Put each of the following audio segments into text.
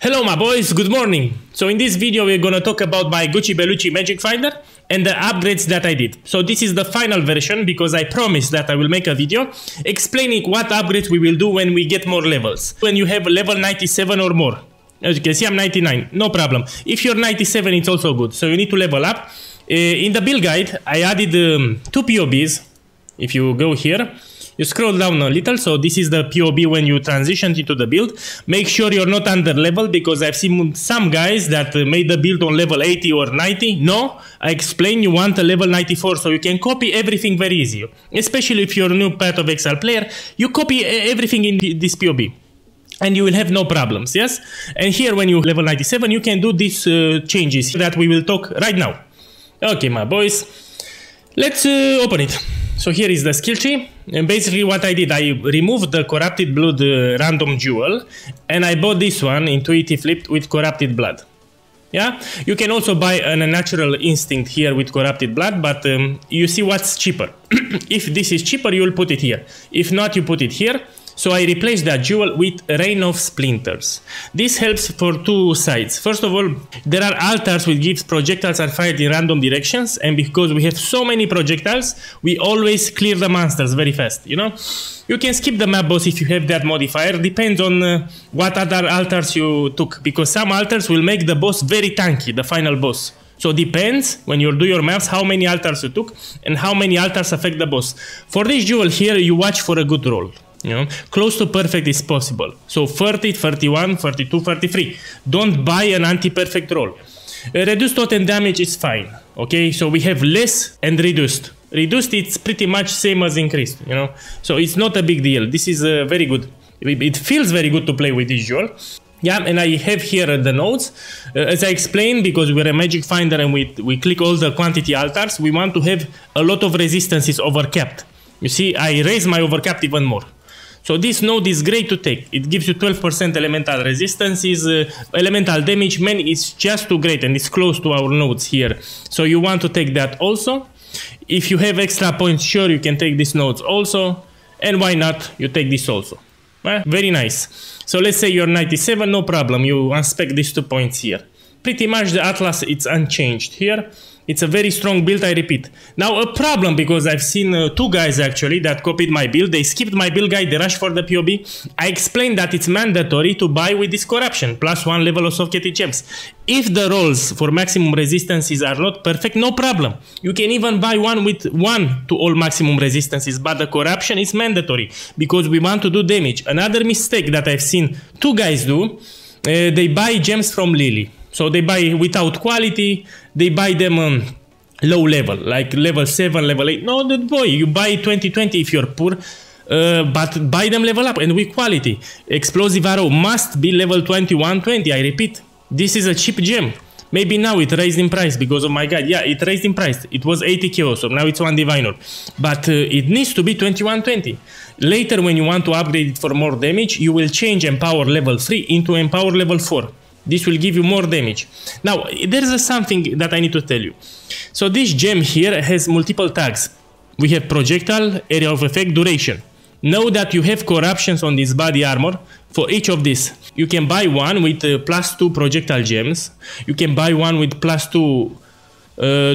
Hello my boys, good morning. So in this video we're gonna talk about my Gucci BELUCCI Magic Finder and the upgrades that I did. So this is the final version because I promised that I will make a video explaining what upgrades we will do when we get more levels. When you have level 97 or more. As you can see I'm 99, no problem. If you're 97 it's also good, so you need to level up. In the build guide I added 2 POBs. If you go here, you scroll down a little, so this is the POB when you transition into the build. Make sure you're not under level because I've seen some guys that made the build on level 80 or 90. No, I explain you want a level 94 so you can copy everything very easy. Especially if you're a new Path of Exile player, you copy everything in this POB. And you will have no problems, yes? And here when you level 97, you can do these changes that we will talk right now. Okay, my boys, let's open it. So here is the skill tree, and basically what I did, I removed the Corrupted Blood random jewel, and I bought this one, Intuitive Flip, with Corrupted Blood. Yeah, you can also buy a Natural Instinct here with Corrupted Blood, but you see what's cheaper. If this is cheaper, you will put it here. If not, you put it here. So I replaced that jewel with Rain of Splinters. This helps for two sides. First of all, there are altars which gives projectiles are fired in random directions, and because we have so many projectiles, we always clear the monsters very fast, you know? You can skip the map boss if you have that modifier, depends on what other altars you took, because some altars will make the boss very tanky, the final boss. So depends, when you do your maps, how many altars you took and how many altars affect the boss. For this jewel here, you watch for a good roll. You know, close to perfect is possible. So 30, 31, 32, 33. Don't buy an anti-perfect roll. Reduced totem damage is fine. Okay, so we have less and reduced. Reduced, it's pretty much same as increased, you know. So it's not a big deal. This is very good. It feels very good to play with this jewel. Yeah, and I have here the nodes. As I explained, because we're a magic finder and we click all the quantity altars, we want to have a lot of resistances overcapped. You see, I raise my overcapped even more. So this node is great to take. It gives you 12% elemental resistances, elemental damage. Man, it's just too great, and it's close to our nodes here. So you want to take that also. If you have extra points, sure, you can take these nodes also. And why not, you take this also. Very nice. So let's say you're 97, no problem. You unspec these 2 points here. Pretty much the Atlas, it's unchanged here. It's a very strong build, I repeat. Now a problem, because I've seen 2 guys actually that copied my build. They skipped my build guide, they rushed for the POB. I explained that it's mandatory to buy with this corruption, +1 level of suffocated gems. If the rolls for maximum resistances are not perfect, no problem. You can even buy one with 1 to all maximum resistances, but the corruption is mandatory, because we want to do damage. Another mistake that I've seen 2 guys do, they buy gems from Lily. So they buy without quality, they buy them low level, like level 7, level 8. No, boy, you buy 2020 if you're poor, but buy them level up and with quality. Explosive Arrow must be level 2120, I repeat. This is a cheap gem. Maybe now it raised in price because of my guide. Yeah, it raised in price. It was 80 KO, so now it's 1 diviner. But it needs to be 2120. Later, when you want to upgrade it for more damage, you will change Empower level 3 into Empower level 4. This will give you more damage. Now, there's something that I need to tell you. So this gem here has multiple tags. We have projectile, area of effect, duration. Know that you have corruptions on this body armor for each of these. You can buy one with +2 projectile gems. You can buy one with +2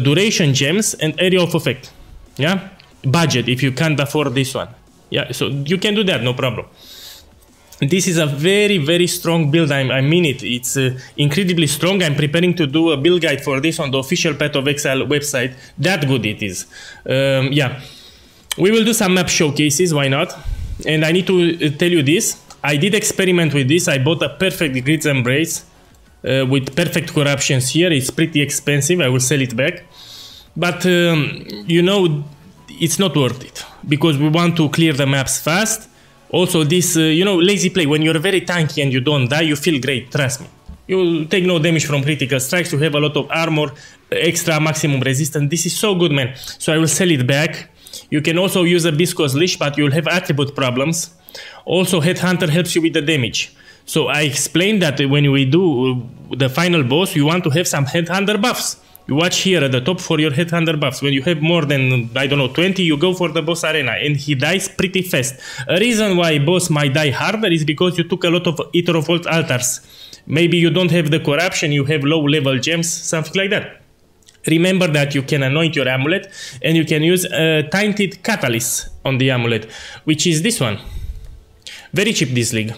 duration gems and area of effect. Yeah? Budget, if you can't afford this one. Yeah, so you can do that, no problem. This is a very, very strong build. I mean it. It's incredibly strong. I'm preparing to do a build guide for this on the official Path of Exile website. That good it is. Yeah. We will do some map showcases. Why not? And I need to tell you this. I did experiment with this. I bought a perfect Grid's Embrace with perfect corruptions here. It's pretty expensive. I will sell it back. But, you know, it's not worth it. Because we want to clear the maps fast. Also this, you know, lazy play, when you're very tanky and you don't die, you feel great, trust me. You take no damage from critical strikes, you have a lot of armor, extra maximum resistance. This is so good, man. So I will sell it back. You can also use a viscous leash, but you'll have attribute problems. Also, Headhunter helps you with the damage. So I explained that when we do the final boss, you want to have some Headhunter buffs. You watch here at the top for your Headhunter buffs. When you have more than, I don't know, 20, you go for the boss arena, and he dies pretty fast. A reason why boss might die harder is because you took a lot of Ether of Vault altars. Maybe you don't have the corruption, you have low level gems, something like that. Remember that you can anoint your amulet and you can use a tainted catalyst on the amulet, which is this one. Very cheap this league.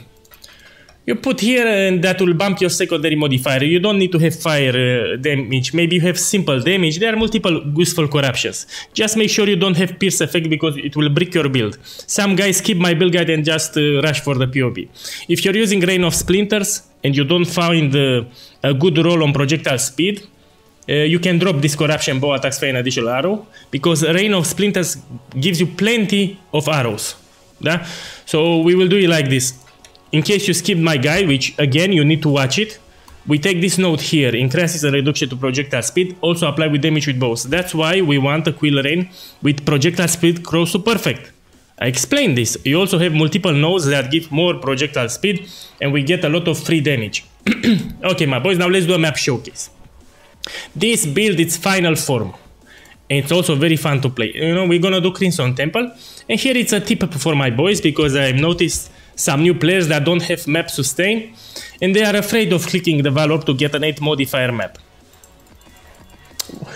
You put here and that will bump your secondary modifier. You don't need to have fire damage. Maybe you have simple damage. There are multiple useful corruptions. Just make sure you don't have pierce effect because it will break your build. Some guys skip my build guide and just rush for the POB. If you're using Rain of Splinters and you don't find a good roll on projectile speed, you can drop this corruption bow attacks for an additional arrow because Rain of Splinters gives you plenty of arrows. Yeah? So we will do it like this. In case you skipped my guide, which again you need to watch it, we take this note here, increases the reduction to projectile speed, also apply with damage with bows. That's why we want a Quill Rain with projectile speed close to perfect. I explained this. You also have multiple nodes that give more projectile speed and we get a lot of free damage. Okay my boys, now let's do a map showcase. This build its final form. And it's also very fun to play. You know, we're gonna do Crimson Temple. And here it's a tip for my boys because I've noticed some new players that don't have map sustain and they are afraid of clicking the Valor to get an 8 modifier map.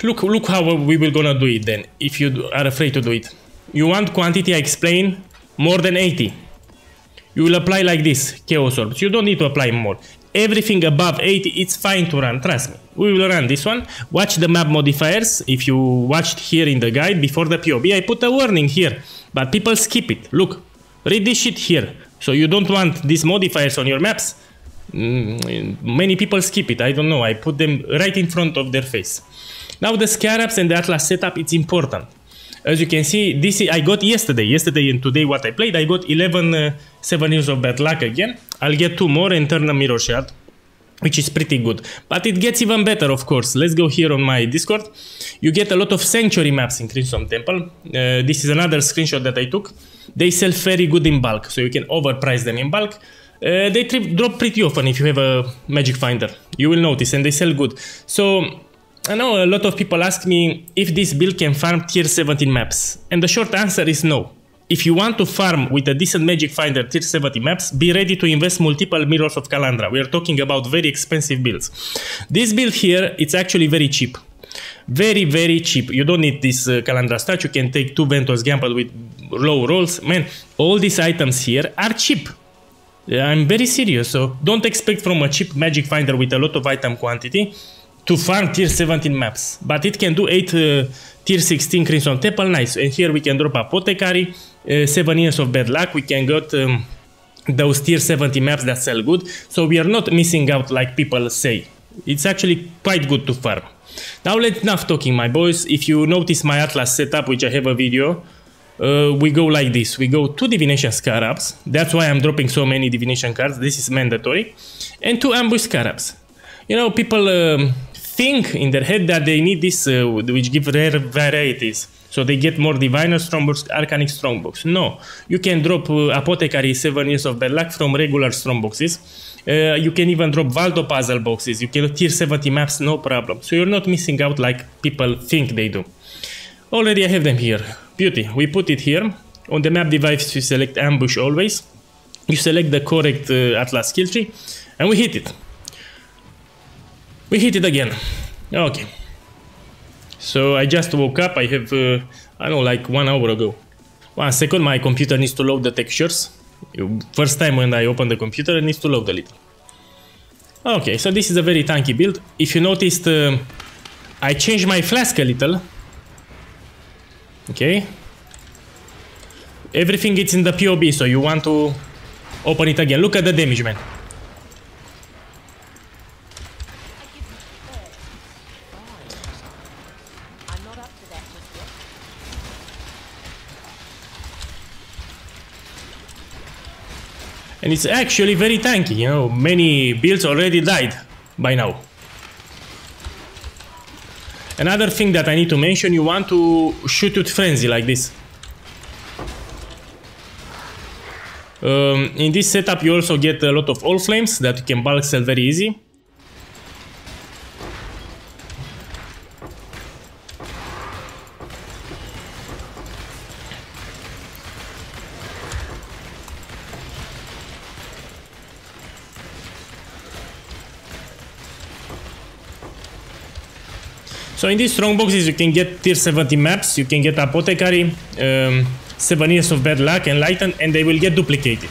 Look how we will gonna do it then, if you are afraid to do it. You want quantity, I explain, more than 80. You will apply like this, Chaos Orbs. You don't need to apply more. Everything above 80, it's fine to run, trust me. We will run this one. Watch the map modifiers. If you watched here in the guide before the POB, I put a warning here, but people skip it. Look, read this shit here. So you don't want these modifiers on your maps. Many people skip it, I don't know. I put them right in front of their face. Now the Scarabs and the Atlas setup, it's important. As you can see, this I got yesterday and today what I played, I got 11 7 years of bad luck again. I'll get 2 more and turn a mirror shard, which is pretty good. But it gets even better, of course. Let's go here on my Discord. You get a lot of Sanctuary maps in Crimson Temple. This is another screenshot that I took. They sell very good in bulk, so you can overprice them in bulk. They drop pretty often if you have a Magic Finder. You will notice, and they sell good. So I know a lot of people ask me if this build can farm tier 17 maps, and the short answer is no. If you want to farm with a decent Magic Finder tier 70 maps, be ready to invest multiple Mirrors of Kalandra. We are talking about very expensive builds. This build here, it's actually very cheap. Very, very cheap. You don't need this Kalandra stat. You can take 2 Ventos Gamble with low rolls. Man, all these items here are cheap. I'm very serious, so don't expect from a cheap Magic Finder with a lot of item quantity to farm tier 17 maps. But it can do 8 tier 16 Crimson Temple, nice. And here we can drop Apothecary, 7 years of bad luck. We can get those tier 70 maps that sell good. So we are not missing out like people say. It's actually quite good to farm. Now let's enough talking, my boys. If you notice my Atlas setup, which I have a video, we go like this. We go 2 Divination Scarabs. That's why I'm dropping so many Divination cards. This is mandatory. And 2 Ambush Scarabs. You know, people think in their head that they need this, which give rare varieties. So they get more Diviner Strongbox, Arcanic Strongbox. No, you can drop Apothecary 7 years of bad luck from regular Strongboxes. You can even drop Valdo puzzle boxes. You can tier 70 maps, no problem. So you're not missing out like people think they do. Already I have them here. Beauty. We put it here. On the map device you select Ambush always. You select the correct Atlas skill tree. And we hit it. We hit it again. Okay. So I just woke up. I have, I don't know, like 1 hour ago. 1 second, my computer needs to load the textures. First time when I open the computer, it needs to load a little. Okay, so this is a very tanky build. If you noticed, I changed my flask a little. Okay. Everything is in the POB, so you want to open it again. Look at the damage, man. And it's actually very tanky, you know, many builds already died by now. Another thing that I need to mention, you want to shoot with frenzy like this. In this setup you also get a lot of all flames that you can bulk sell very easy. So in these strong boxes you can get tier 70 maps, you can get apothecary, 7 years of bad luck, enlightened, and they will get duplicated,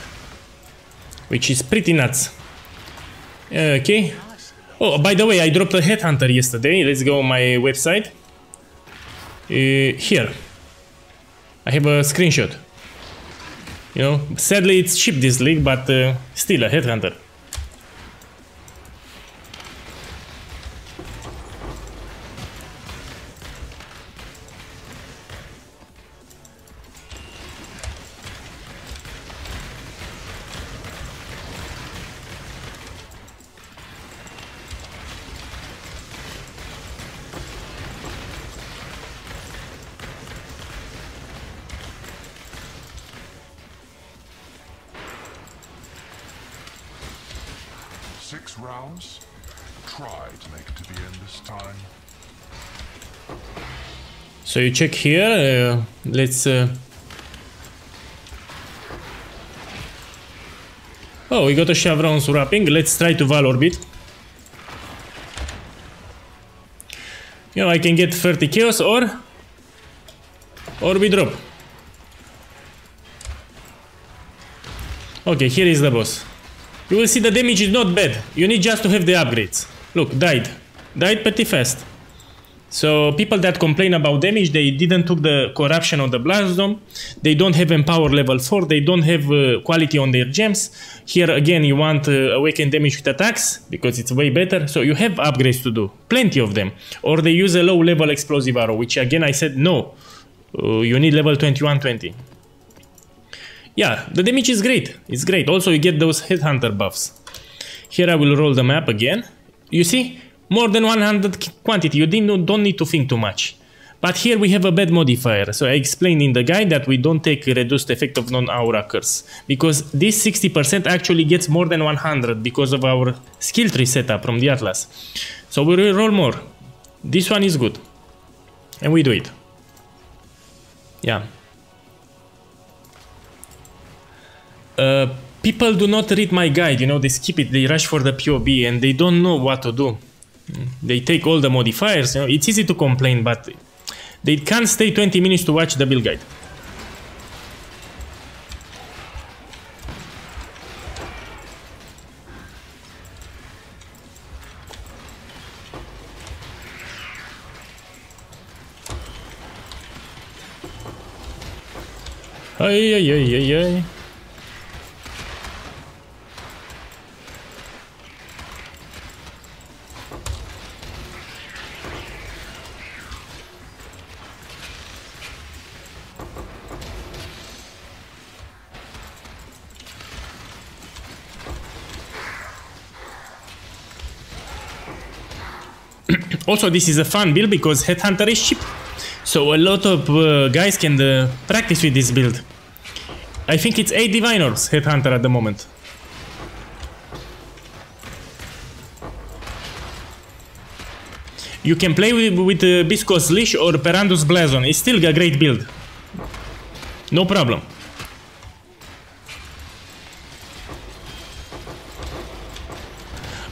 which is pretty nuts. Okay. Oh, by the way, I dropped a Headhunter yesterday. Let's go on my website. Here. I have a screenshot. You know, sadly it's cheap this league, but still a Headhunter. Six rounds. Try to make it to the end this time. So you check here. Let's. Oh, we got a Chevron's wrapping. Let's try to Val Orbit. You know, I can get 30 chaos or we drop. Okay, here is the boss. You will see the damage is not bad. You need just to have the upgrades. Look, died pretty fast. So people that complain about damage, they didn't took the corruption of the blast dome. They don't have empower level 4. They don't have quality on their gems. Here again, you want awaken damage with attacks because it's way better. So you have upgrades to do, plenty of them. Or they use a low level explosive arrow, which again I said no. You need level 21-20. Yeah, the damage is great. It's great. Also, you get those Headhunter buffs. Here I will roll the map again. You see? More than 100 quantity. You don't need to think too much. But here we have a bad modifier. So I explained in the guide that we don't take reduced effect of non-aura curse. Because this 60% actually gets more than 100 because of our skill tree setup from the Atlas. So we will roll more. This one is good. And we do it. Yeah. People do not read my guide, you know, they skip it, they rush for the POB and they don't know what to do. They take all the modifiers, you know, it's easy to complain, but they can't stay 20 minutes to watch the build guide. Ay, ay, ay, ay, ay. Also, this is a fun build because Headhunter is cheap. So a lot of guys can practice with this build. I think it's 8 Diviners Headhunter at the moment. You can play with Bisco's Leash or Perandus Blazon. It's still a great build. No problem.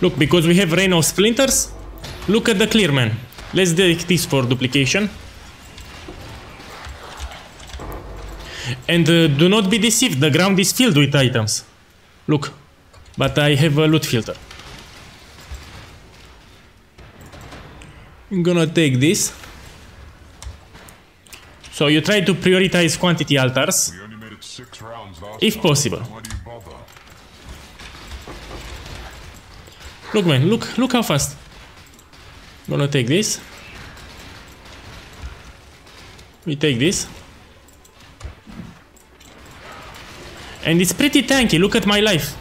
Look, because we have Rain of Splinters, look at the Clearman. Let's take this for duplication. And do not be deceived, the ground is filled with items. Look, but I have a loot filter. I'm gonna take this. So you try to prioritize quantity altars, if possible. Look man, look how fast. Gonna take this. We take this. And it's pretty tanky, look at my life.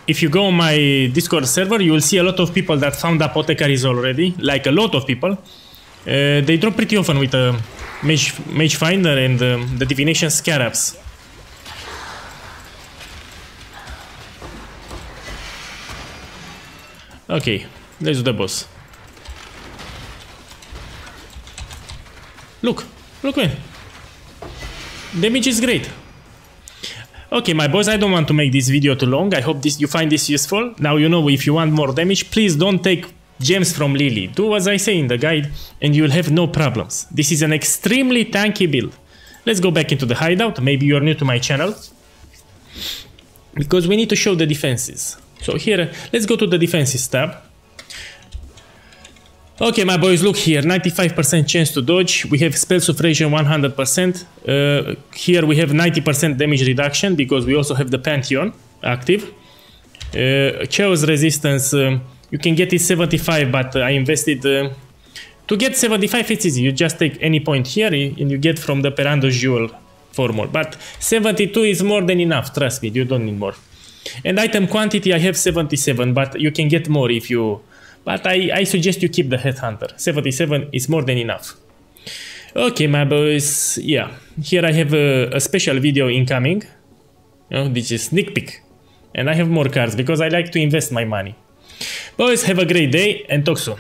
If you go on my Discord server, you will see a lot of people that found apothecaries already, like a lot of people. They drop pretty often with Mage Finder and the Divination Scarabs. Okay, let's do the boss. Look, man. Damage is great. Okay, my boys, I don't want to make this video too long. I hope you find this useful. Now you know if you want more damage, please don't take gems from Lily. Do as I say in the guide and you'll have no problems. This is an extremely tanky build. Let's go back into the hideout. Maybe you're new to my channel. Because we need to show the defenses. So here, let's go to the defenses tab. Okay, my boys, look here, 95% chance to dodge. We have spell suppression 100%. Here we have 90% damage reduction because we also have the Pantheon active. Chaos resistance, you can get it 75, but I invested... to get 75, it's easy. You just take any point here and you get from the Perando's Jewel for more. But 72 is more than enough, trust me, you don't need more. And item quantity, I have 77, but you can get more if you... But I suggest you keep the Headhunter. 77 is more than enough. Okay, my boys, yeah. Here I have a special video incoming. This is sneak peek. And I have more cards because I like to invest my money. Boys, have a great day and talk soon.